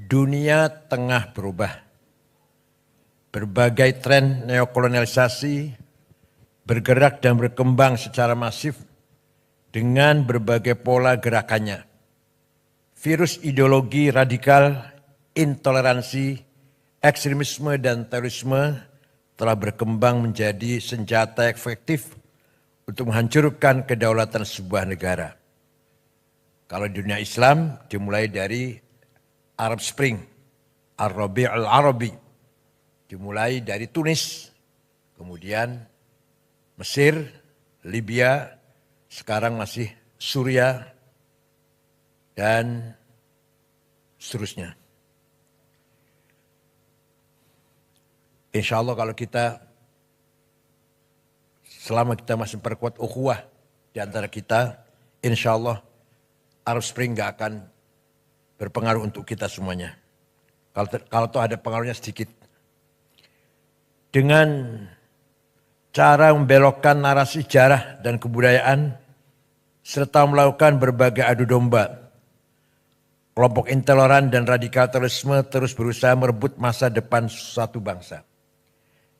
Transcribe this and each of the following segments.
Dunia tengah berubah. Berbagai tren neokolonialisasi bergerak dan berkembang secara masif dengan berbagai pola gerakannya. Virus ideologi radikal, intoleransi, ekstremisme dan terorisme telah berkembang menjadi senjata efektif untuk menghancurkan kedaulatan sebuah negara. Kalau di dunia Islam dimulai dari Arab Spring, Ar-Rabi' al-Arabi, dimulai dari Tunis, kemudian Mesir, Libya, sekarang masih Suriah, dan seterusnya. Insya Allah kalau kita, selama kita masih memperkuat ukhuwah di antara kita, insya Allah Arab Spring gak akan berpengaruh untuk kita semuanya. Kalau toh ada pengaruhnya sedikit. Dengan cara membelokkan narasi sejarah dan kebudayaan, serta melakukan berbagai adu domba, kelompok intoleran dan radikal terorisme terus berusaha merebut masa depan suatu bangsa.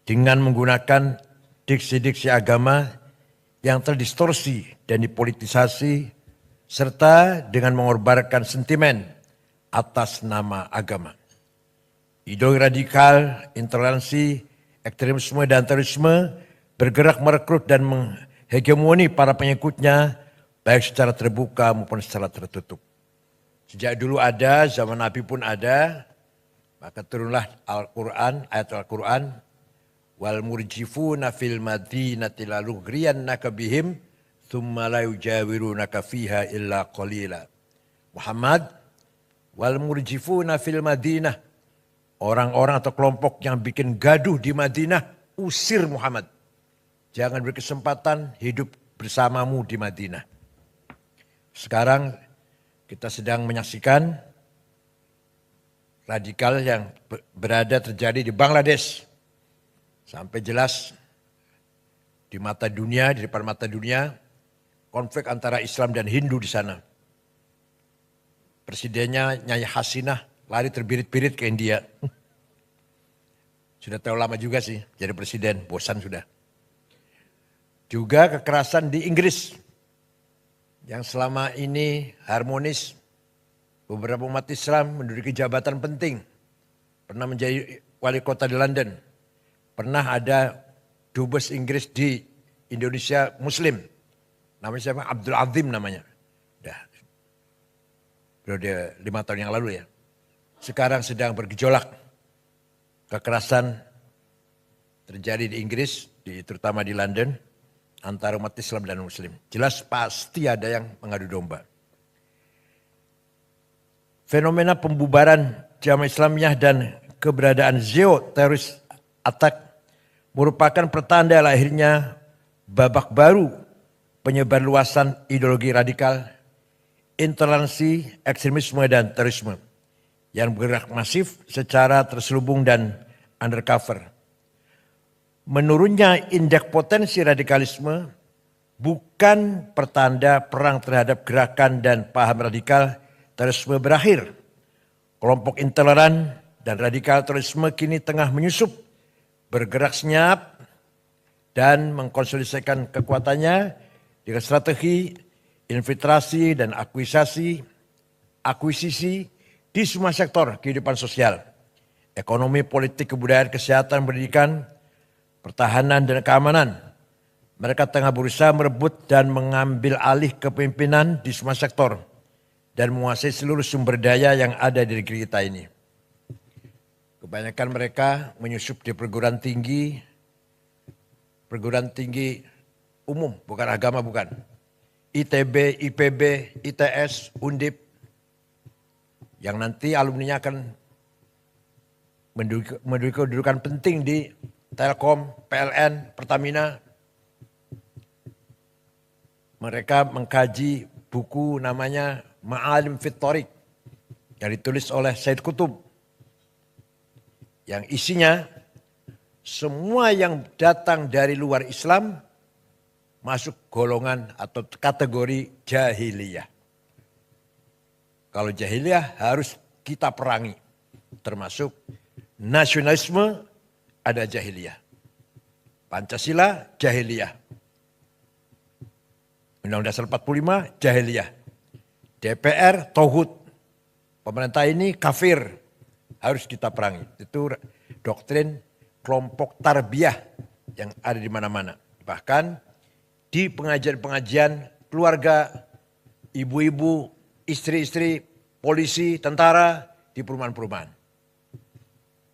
Dengan menggunakan diksi-diksi agama yang terdistorsi dan dipolitisasi, serta dengan mengorbankan sentimen atas nama agama. Ideologi radikal, intoleransi, ekstremisme dan terorisme bergerak merekrut dan menghegemoni para pengikutnya baik secara terbuka maupun secara tertutup. Sejak dulu ada, zaman Nabi pun ada, maka turunlah Al-Quran, ayat Al-Quran, wal murjifuna fil madinati lalugriyannaka bihim thumma la yujawirunaka fiha illa qalila. Muhammad, wal murjifuna fil madinah, orang-orang atau kelompok yang bikin gaduh di Madinah, usir Muhammad. Jangan berkesempatan hidup bersamamu di Madinah. Sekarang kita sedang menyaksikan radikal yang berada terjadi di Bangladesh. Sampai jelas di mata dunia, di depan mata dunia, konflik antara Islam dan Hindu di sana. Presidennya Nyai Hasinah lari terbirit-birit ke India. Sudah terlalu lama juga sih jadi presiden, bosan sudah. Juga kekerasan di Inggris yang selama ini harmonis. Beberapa umat Islam menduduki jabatan penting. Pernah menjadi wali kota di London. Pernah ada dubes Inggris di Indonesia Muslim. Namanya siapa? Abdul Azim namanya. Udah 5 tahun yang lalu ya. Sekarang sedang bergejolak. Kekerasan terjadi di Inggris, terutama di London, antara umat Islam dan Muslim. Jelas pasti ada yang mengadu domba. Fenomena pembubaran Jamaah Islamiyah dan keberadaan teroris attack merupakan pertanda lahirnya babak baru penyebar luasan ideologi radikal, intoleransi, ekstremisme dan terorisme yang bergerak masif secara terselubung dan undercover. Menurunnya indeks potensi radikalisme bukan pertanda perang terhadap gerakan dan paham radikal terorisme berakhir. Kelompok intoleran dan radikal terorisme kini tengah menyusup, bergerak senyap dan mengkonsolidasikan kekuatannya dengan strategi infiltrasi dan akuisisi di semua sektor kehidupan sosial, ekonomi, politik, kebudayaan, kesehatan, pendidikan, pertahanan dan keamanan. Mereka tengah berusaha merebut dan mengambil alih kepemimpinan di semua sektor dan menguasai seluruh sumber daya yang ada di negeri kita ini. Kebanyakan mereka menyusup di perguruan tinggi umum, bukan agama, bukan. ITB, IPB, ITS, Undip, yang nanti alumninya akan menduduki kedudukan penting di Telkom, PLN, Pertamina. Mereka mengkaji buku namanya Ma'alim fit Thoriq yang ditulis oleh Said Qutb. Yang isinya semua yang datang dari luar Islam masuk golongan atau kategori jahiliyah. Kalau jahiliyah harus kita perangi. termasuk nasionalisme ada jahiliyah. Pancasila jahiliyah. Undang-Undang Dasar 45 jahiliyah. DPR tauhid. Pemerintah ini kafir. Harus kita perangi. Itu doktrin kelompok tarbiyah yang ada di mana-mana. Bahkan di pengajian-pengajian keluarga, ibu-ibu, istri-istri, polisi, tentara di perumahan-perumahan.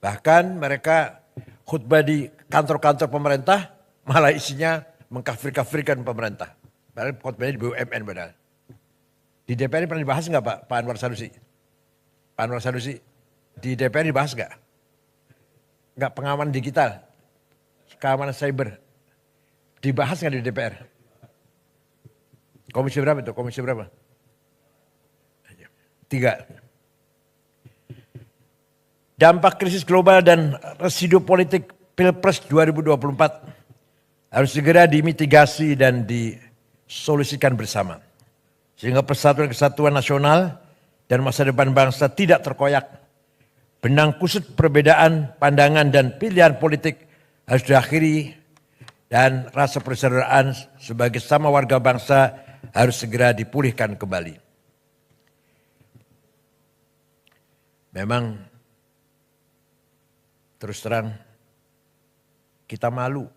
Bahkan mereka khutbah di kantor-kantor pemerintah malah isinya mengkafir-kafirkan pemerintah. Padahal khutbahnya di BUMN padahal. Di DPR ini pernah dibahas nggak Pak Anwar Sanusi? Pak Anwar Sanusi di DPR dibahas nggak? Nggak, pengamanan digital, keamanan cyber dibahas nggak di DPR? Komisi berapa itu? Komisi berapa? 3. Dampak krisis global dan residu politik Pilpres 2024 harus segera dimitigasi dan disolusikan bersama. Sehingga persatuan kesatuan nasional dan masa depan bangsa tidak terkoyak. Benang kusut perbedaan pandangan dan pilihan politik harus diakhiri dan rasa persaudaraan sebagai sama warga bangsa harus segera dipulihkan kembali. Memang terus terang kita malu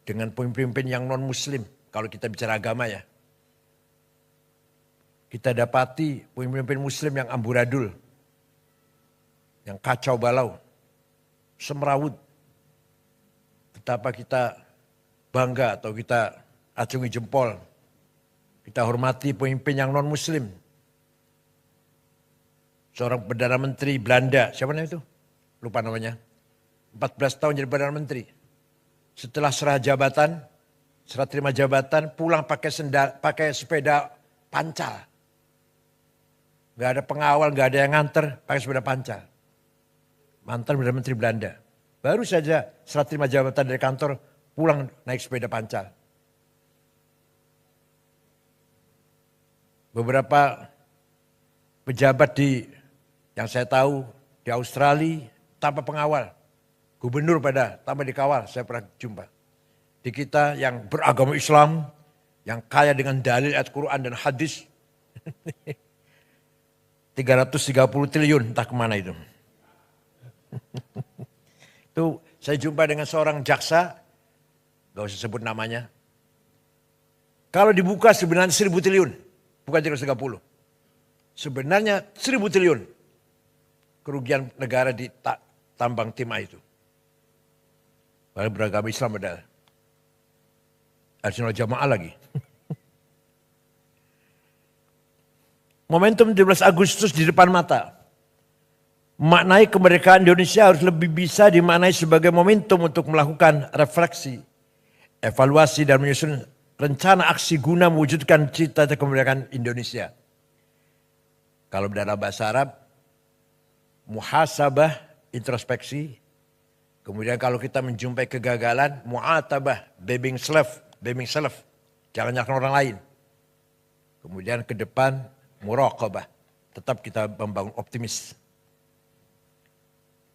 dengan pemimpin yang non-muslim kalau kita bicara agama ya. Kita dapati pemimpin muslim yang amburadul, yang kacau balau, semrawut. Betapa kita bangga atau kita acungi jempol, kita hormati pemimpin yang non-muslim. Seorang Perdana Menteri Belanda, siapa namanya itu? Lupa namanya. 14 tahun jadi Perdana Menteri. Setelah serah jabatan, serah terima jabatan, pulang pakai sepeda pancal. Gak ada pengawal, gak ada yang nganter, pakai sepeda pancal. Mantan Perdana Menteri Belanda. Baru saja serah terima jabatan dari kantor, pulang naik sepeda pancal. Beberapa pejabat yang saya tahu di Australia tanpa pengawal. Gubernur tanpa dikawal, saya pernah jumpa. Di kita yang beragama Islam, yang kaya dengan dalil ayat Quran dan hadis. 330 triliun entah kemana itu. Itu saya jumpa dengan seorang jaksa, gak usah sebut namanya. Kalau dibuka sebenarnya 1000 triliun, bukan 330. Sebenarnya 1000 triliun kerugian negara di tambang timah itu. Padahal beragama Islam padahal. Arsenal jamaah lagi. Momentum 17 Agustus di depan mata. Maknai kemerdekaan Indonesia harus lebih bisa dimaknai sebagai momentum untuk melakukan refleksi, evaluasi dan menyusun rencana aksi guna mewujudkan cita-cita kemerdekaan Indonesia. Kalau dalam bahasa Arab, muhasabah, introspeksi. Kemudian kalau kita menjumpai kegagalan, mu'atabah, blaming self. Jangan nyalakan orang lain. Kemudian ke depan, muraqabah. Tetap kita membangun optimis.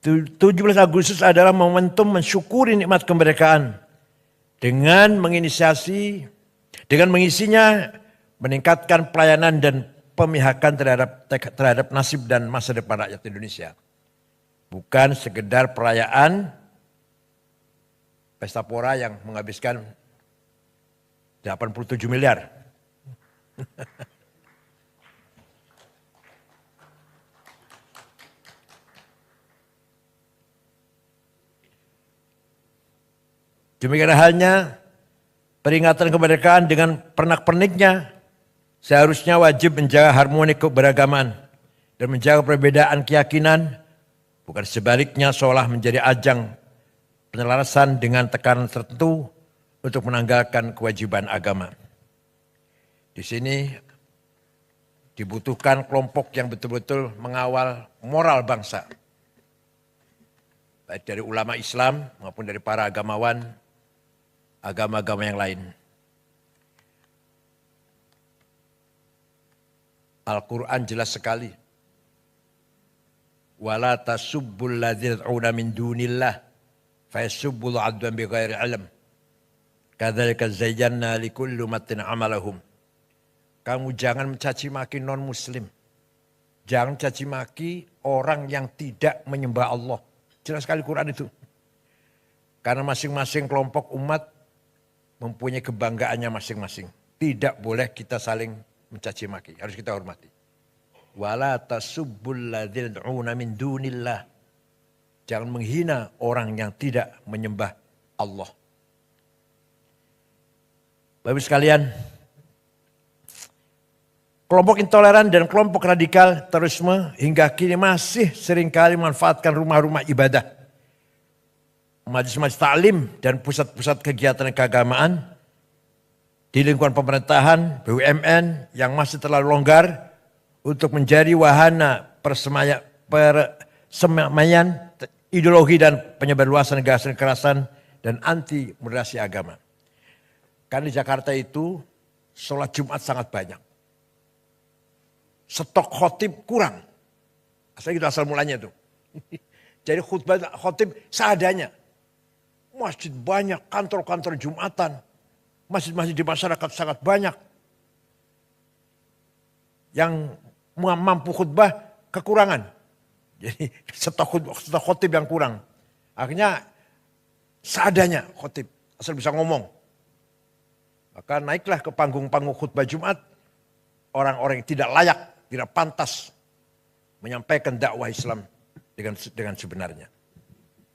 17 Agustus adalah momentum mensyukuri nikmat kemerdekaan. Dengan mengisinya, meningkatkan pelayanan dan pemihakan terhadap nasib dan masa depan rakyat Indonesia. Bukan sekedar perayaan pesta pora yang menghabiskan 87 miliar. Demikian halnya peringatan kemerdekaan dengan pernak-perniknya seharusnya wajib menjaga harmoni keberagaman dan menjaga perbedaan keyakinan, bukan sebaliknya seolah menjadi ajang penyelarasan dengan tekanan tertentu untuk menanggalkan kewajiban agama. Di sini dibutuhkan kelompok yang betul-betul mengawal moral bangsa. Baik dari ulama Islam maupun dari para agamawan, agama-agama yang lain. Al-Quran jelas sekali Wala tasubbul ladzina yad'una min dunillah fayasubbul adwan bighairi ilm. Kadzalika zayyana likulli ummatin amalahum. Kamu jangan mencaci maki non-muslim. Jangan caci maki orang yang tidak menyembah Allah. Jelas sekali Quran itu. Karena masing-masing kelompok umat mempunyai kebanggaannya masing-masing. Tidak boleh kita saling mencaci maki. Harus kita hormati. Wala tasubbul ladzina yad'una min dunillah. Jangan menghina orang yang tidak menyembah Allah. Bapak sekalian, kelompok intoleran dan kelompok radikal terorisme hingga kini masih seringkali memanfaatkan rumah-rumah ibadah, majelis-majelis taklim dan pusat-pusat kegiatan keagamaan di lingkungan pemerintahan, BUMN yang masih terlalu longgar untuk menjadi wahana persemaian ideologi dan penyebarluasan gagasan kekerasan dan anti moderasi agama. Karena di Jakarta itu sholat Jumat sangat banyak. Stok khotib kurang. Asal mulanya itu. Jadi khutbah khotib seadanya. Masjid banyak, kantor-kantor Jumatan. Masjid-masjid di masyarakat sangat banyak. Yang mampu khutbah kekurangan. Jadi stok khotib yang kurang. Akhirnya seadanya khotib. Asal bisa ngomong. Maka naiklah ke panggung-panggung khutbah Jumat. Orang-orang yang tidak layak, tidak pantas menyampaikan dakwah Islam dengan sebenarnya.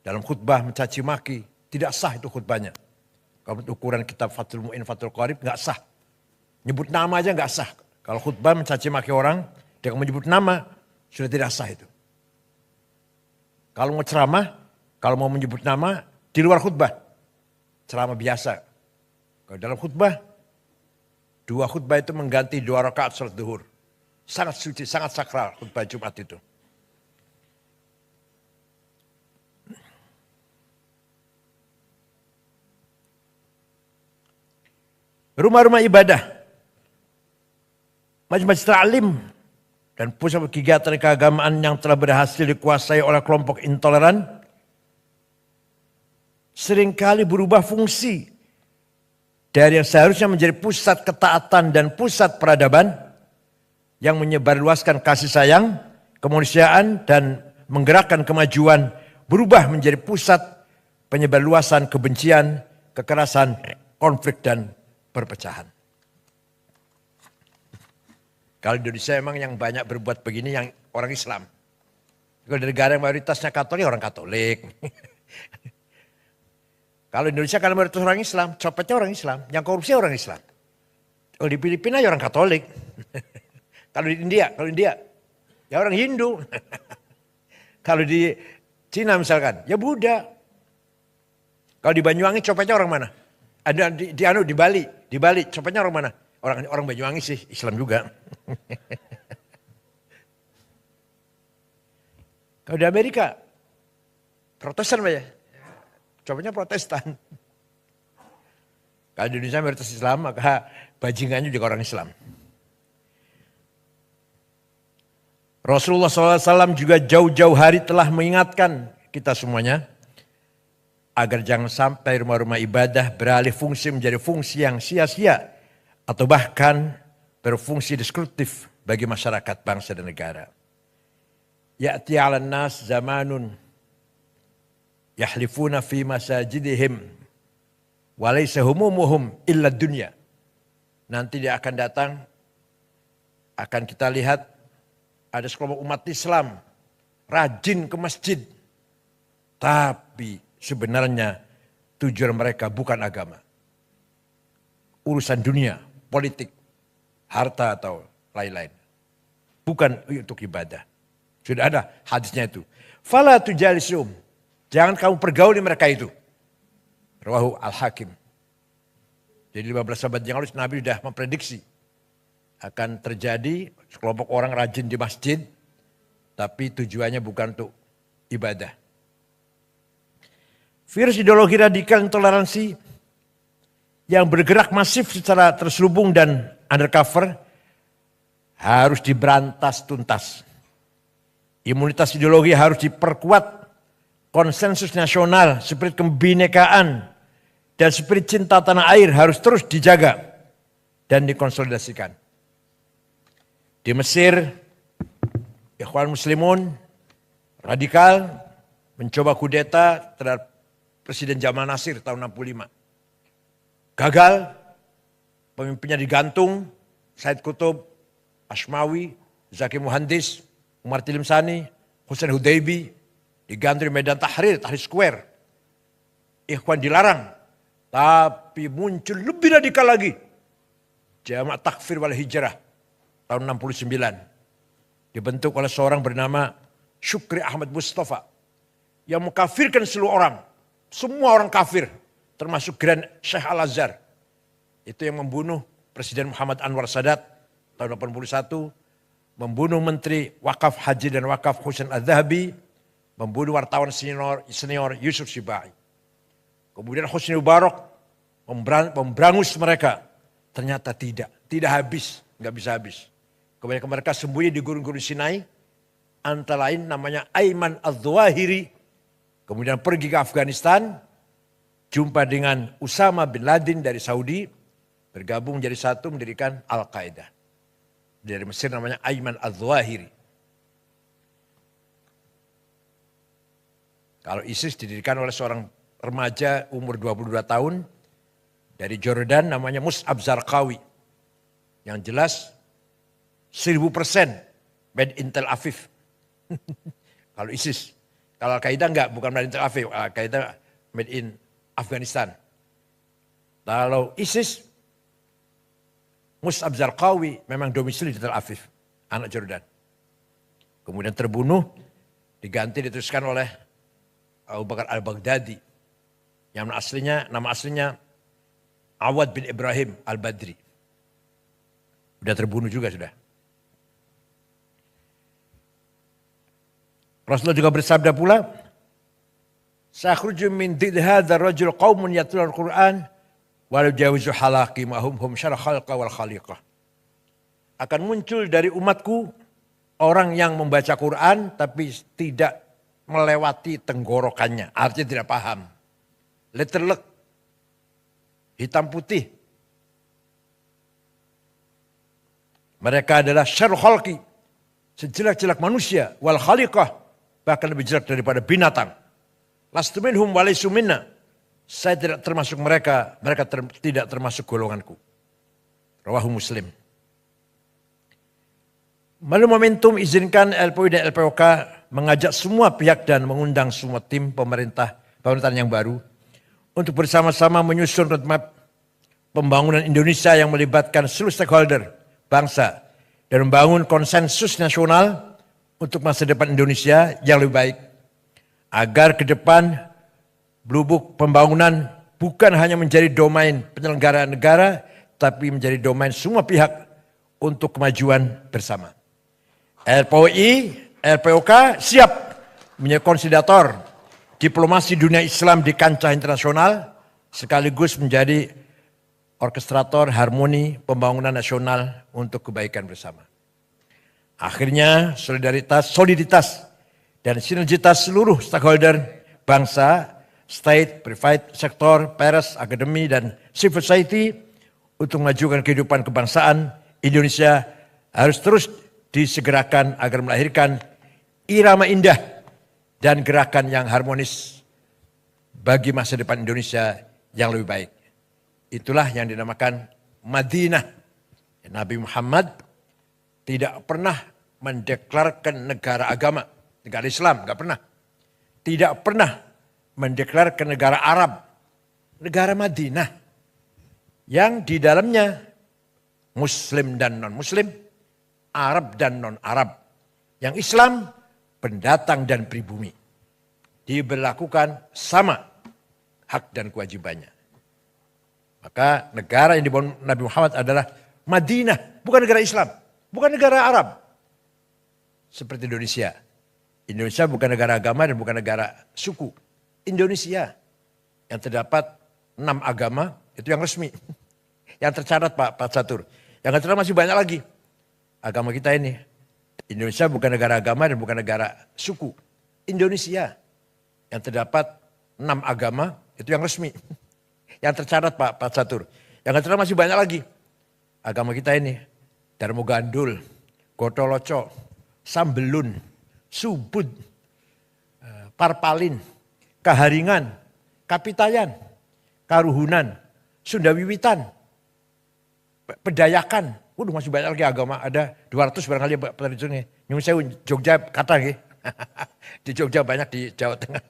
Dalam khutbah mencaci maki, tidak sah itu khutbahnya. Kalau ukuran kitab Fathul Mu'in, Fathul Qarib nggak sah. Nyebut nama aja nggak sah. Kalau khutbah mencaci maki orang, dengan menyebut nama, sudah tidak sah itu. Kalau mau ceramah, kalau mau menyebut nama, di luar khutbah. Ceramah biasa. Kalau dalam khutbah, 2 khutbah itu mengganti 2 rakaat salat zuhur. Sangat suci, sangat sakral khutbah Jumat itu. Rumah-rumah ibadah, majelis taklim dan pusat kegiatan keagamaan yang telah berhasil dikuasai oleh kelompok intoleran seringkali berubah fungsi dari yang seharusnya menjadi pusat ketaatan dan pusat peradaban yang menyebarluaskan kasih sayang, kemanusiaan dan menggerakkan kemajuan berubah menjadi pusat penyebarluasan kebencian, kekerasan, konflik dan perpecahan. Kalau di Indonesia memang yang banyak berbuat begini yang orang Islam. Kalau di negara yang mayoritasnya Katolik, orang Katolik. Kalau Indonesia kan mayoritas orang Islam, copetnya orang Islam, yang korupsi orang Islam. Kalau di Filipina ya orang Katolik. Kalau di India, ya orang Hindu. Kalau di Cina misalkan, ya Buddha. Kalau di Banyuwangi copetnya orang mana? Ada di Bali copetnya orang mana? Orang Banyuwangi sih, Islam juga. Kalau di Amerika, Protestan Pak ya? Copetnya Protestan. Kalau di Indonesia mayoritas Islam, maka bajingannya juga orang Islam. Rasulullah SAW juga jauh-jauh hari telah mengingatkan kita semuanya agar jangan sampai rumah-rumah ibadah beralih fungsi menjadi fungsi yang sia-sia atau bahkan berfungsi destruktif bagi masyarakat, bangsa dan negara. Ya'ti 'alan nas zamanun yahlifuna fi masajidihim wa laysa humumuhum illa dunya. Nanti dia akan datang, akan kita lihat ada sekelompok umat Islam rajin ke masjid, tapi sebenarnya tujuan mereka bukan agama. Urusan dunia, politik, harta atau lain-lain. Bukan untuk ibadah. Sudah ada hadisnya itu. Fala tujalisum. Jangan kamu pergauli mereka itu. Rawahu Al-Hakim. Jadi 15 abad yang lalu Nabi sudah memprediksi akan terjadi sekelompok orang rajin di masjid, tapi tujuannya bukan untuk ibadah. Virus ideologi radikal intoleransi yang bergerak masif secara terselubung dan undercover harus diberantas tuntas. Imunitas ideologi harus diperkuat. Konsensus nasional, spirit kebinekaan, dan spirit cinta tanah air harus terus dijaga dan dikonsolidasikan. Di Mesir, Ikhwan Muslimun radikal mencoba kudeta terhadap Presiden Jamal Nasir tahun 65. Gagal, pemimpinnya digantung, Said Qutb, Ashmawi, Zaki Muhandis, Umar Tilimsani, Hussein Hudaybi, digantung di Medan Tahrir, Tahrir Square. Ikhwan dilarang, tapi muncul lebih radikal lagi. Jamaah Takfir wal Hijrah tahun 69. Dibentuk oleh seorang bernama Syukri Ahmad Mustafa yang mengkafirkan seluruh orang. Semua orang kafir, termasuk Grand Sheikh Al-Azhar. Itu yang membunuh Presiden Muhammad Anwar Sadat tahun 81, membunuh Menteri Wakaf Haji dan Wakaf Husain Adz-Dzahabi, membunuh wartawan senior Yusuf Sibai. Kemudian Hosni Mubarak memberangus mereka. Ternyata tidak habis, nggak bisa habis. Kebanyakan mereka sembunyi di gurun-gurun Sinai, antara lain namanya Ayman Al-Zawahiri. Kemudian pergi ke Afghanistan, jumpa dengan Usama bin Laden dari Saudi, bergabung menjadi satu mendirikan Al-Qaeda. Dari Mesir namanya Ayman Al-Zawahiri. Kalau ISIS didirikan oleh seorang remaja umur 22 tahun dari Jordan namanya Mus'ab Zarqawi. Yang jelas 1000% made in Tel Aviv. Kalau ISIS. Kalau Al-Qaeda enggak, bukan made in Tel Aviv. Al-Qaeda made in Afghanistan. Kalau ISIS, Mus'ab Zarqawi memang domisili di Tel Aviv. Anak Jordan. Kemudian terbunuh, diganti diteruskan oleh Abu Bakar Al-Baghdadi. Yang nama aslinya Awad bin Ibrahim Al-Badri. Sudah terbunuh juga sudah. Rasulullah juga bersabda pula, "Sakhruju min dhid hadzal rajul qaumun yatlul Al-Qur'an wa la yajawizu halaqi ma hum syarah khalqa wal khaliqah." Akan muncul dari umatku orang yang membaca Quran tapi tidak melewati tenggorokannya, artinya tidak paham. Letterlek, hitam putih. Mereka adalah syarul khalqi, sejelek-jelek manusia, wal khaliqah, bahkan lebih jelek daripada binatang. Lastu minhum wa laysu minna. Saya tidak termasuk mereka, mereka tidak termasuk golonganku. Rawahu Muslim. Melalui momentum izinkan LPI dan LPOK mengajak semua pihak dan mengundang semua tim pemerintahan yang baru untuk bersama-sama menyusun roadmap pembangunan Indonesia yang melibatkan seluruh stakeholder bangsa dan membangun konsensus nasional untuk masa depan Indonesia yang lebih baik. Agar ke depan blubuk pembangunan bukan hanya menjadi domain penyelenggara negara, tapi menjadi domain semua pihak untuk kemajuan bersama. LPOI, LPOK siap menjadi konsolidator diplomasi dunia Islam di kancah internasional sekaligus menjadi orkestrator harmoni pembangunan nasional untuk kebaikan bersama. Akhirnya soliditas dan sinergitas seluruh stakeholder bangsa, state, private sector, pers, akademi dan civil society untuk memajukan kehidupan kebangsaan Indonesia harus terus disegerakan agar melahirkan irama indah dan gerakan yang harmonis bagi masa depan Indonesia yang lebih baik. Itulah yang dinamakan Madinah. Nabi Muhammad tidak pernah mendeklarkan negara agama, negara Islam, enggak pernah. Tidak pernah mendeklarkan negara Arab, negara Madinah. Yang di dalamnya Muslim dan non-Muslim, Arab dan non-Arab. Yang Islam pendatang dan pribumi. Diberlakukan sama hak dan kewajibannya. Maka negara yang dibangun Nabi Muhammad adalah Madinah, bukan negara Islam, bukan negara Arab. Seperti Indonesia. Indonesia bukan negara agama dan bukan negara suku. Indonesia yang terdapat 6 agama, itu yang resmi. Yang tercatat Pak Catur. Yang tercatat masih banyak lagi. Agama kita ini Indonesia bukan negara agama dan bukan negara suku. Indonesia yang terdapat 6 agama itu yang resmi. Yang tercatat Pak Catur. Yang tercatat masih banyak lagi. Agama kita ini Darmo Gandul, Gotoloco, Sambelun, Subud, Parpalin, Kaharingan, Kapitayan, Karuhunan, Sunda Wiwitan, Pedayakan. Waduh masih banyak lagi agama, ada 200 barangkali pada di sini. Nyung Sewu, Jogja, kata nggih. Di Jogja banyak, di Jawa Tengah.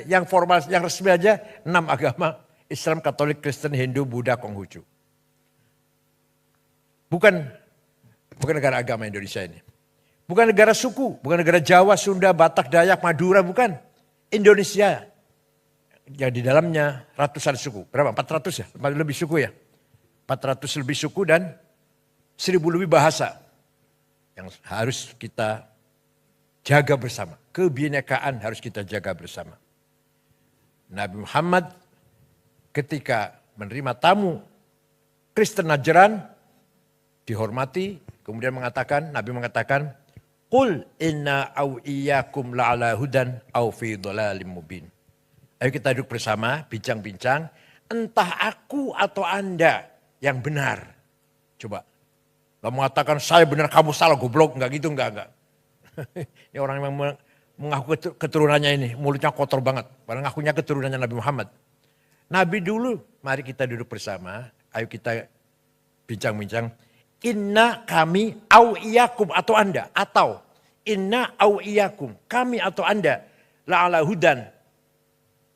Yang formal, yang resmi aja 6 agama, Islam, Katolik, Kristen, Hindu, Buddha, Konghucu. Bukan negara agama Indonesia ini. Bukan negara suku, bukan negara Jawa, Sunda, Batak, Dayak, Madura, bukan. Indonesia. Yang di dalamnya ratusan suku. Berapa? 400 ya? Lebih suku ya? 400 lebih suku dan 1000 lebih bahasa. Yang harus kita jaga bersama. Kebinekaan harus kita jaga bersama. Nabi Muhammad ketika menerima tamu Kristen Najran dihormati, kemudian Nabi mengatakan, "Qul inna aw iyyakum la'ala hudan aw fi dhalalim mubin." Ayo kita duduk bersama, bincang-bincang, entah aku atau Anda yang benar. Coba, gak mengatakan saya benar kamu salah goblok, enggak gitu, enggak. Ini orang yang mengaku keturunannya ini, mulutnya kotor banget. Padahal ngakunya keturunannya Nabi Muhammad. Nabi dulu, mari kita duduk bersama, ayo kita bincang-bincang. Inna kami au iyakum atau Anda. Atau inna au iyakum, kami atau Anda. La'ala hudan,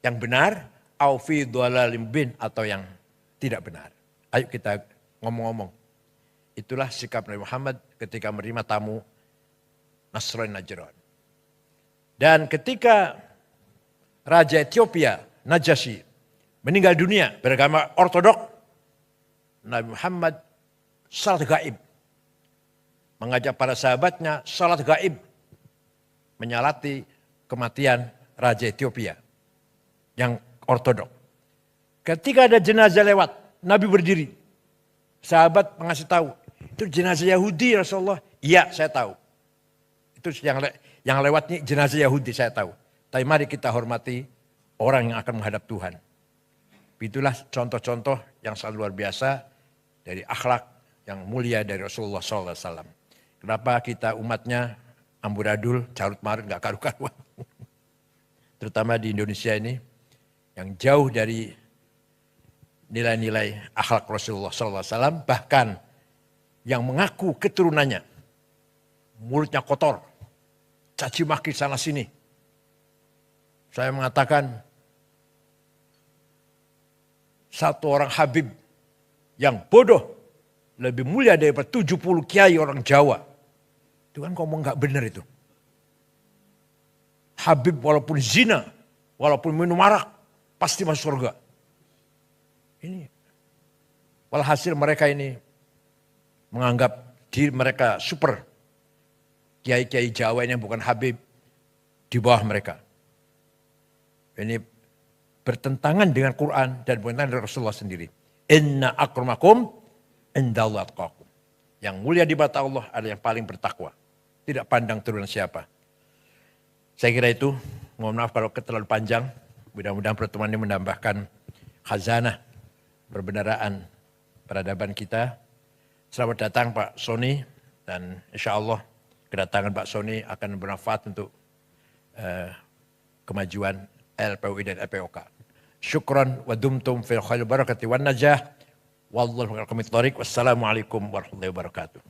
yang benar. Au fi dhalalim bin, atau yang tidak benar. Ayo kita ngomong-ngomong. Itulah sikap Nabi Muhammad ketika menerima tamu Nasrani Najran. Dan ketika Raja Ethiopia, Najasyi, meninggal dunia beragama ortodok, Nabi Muhammad salat gaib. Mengajak para sahabatnya salat gaib. Menyalati kematian Raja Ethiopia yang ortodok. Ketika ada jenazah lewat, Nabi berdiri. Sahabat mengasih tahu, itu jenazah Yahudi Rasulullah. Iya, saya tahu. Itu yang lewat ini jenazah Yahudi, saya tahu. Tapi mari kita hormati orang yang akan menghadap Tuhan. Itulah contoh-contoh yang sangat luar biasa dari akhlak yang mulia dari Rasulullah SAW. Kenapa kita umatnya amburadul, carut marut, gak karu-karuan. Terutama di Indonesia ini, yang jauh dari nilai-nilai akhlak Rasulullah SAW, bahkan yang mengaku keturunannya, mulutnya kotor, caci maki sana sini. Saya mengatakan, satu orang Habib yang bodoh, lebih mulia daripada 70 kiai orang Jawa. Itu kan ngomong gak benar itu. Habib walaupun zina, walaupun minum arak, pasti masuk surga. Ini walhasil mereka ini menganggap diri mereka super. Kiai-kiai Jawa ini bukan Habib di bawah mereka. Ini bertentangan dengan Quran dan bertentangan dengan Rasulullah sendiri. Inna akramakum indallahi atqakum. Yang mulia di mata Allah adalah yang paling bertakwa. Tidak pandang turunan siapa. Saya kira itu, mohon maaf kalau terlalu panjang. Mudah-mudahan pertemuan ini menambahkan khazanah perbendaraan peradaban kita. Selamat datang Pak Sony, dan insya Allah kedatangan Pak Sony akan bermanfaat untuk kemajuan LPUI dan LPOK. Syukran wa dumtum fil khair barakati wan najah. Wallahu a'lam. Wassalamualaikum warahmatullahi wabarakatuh.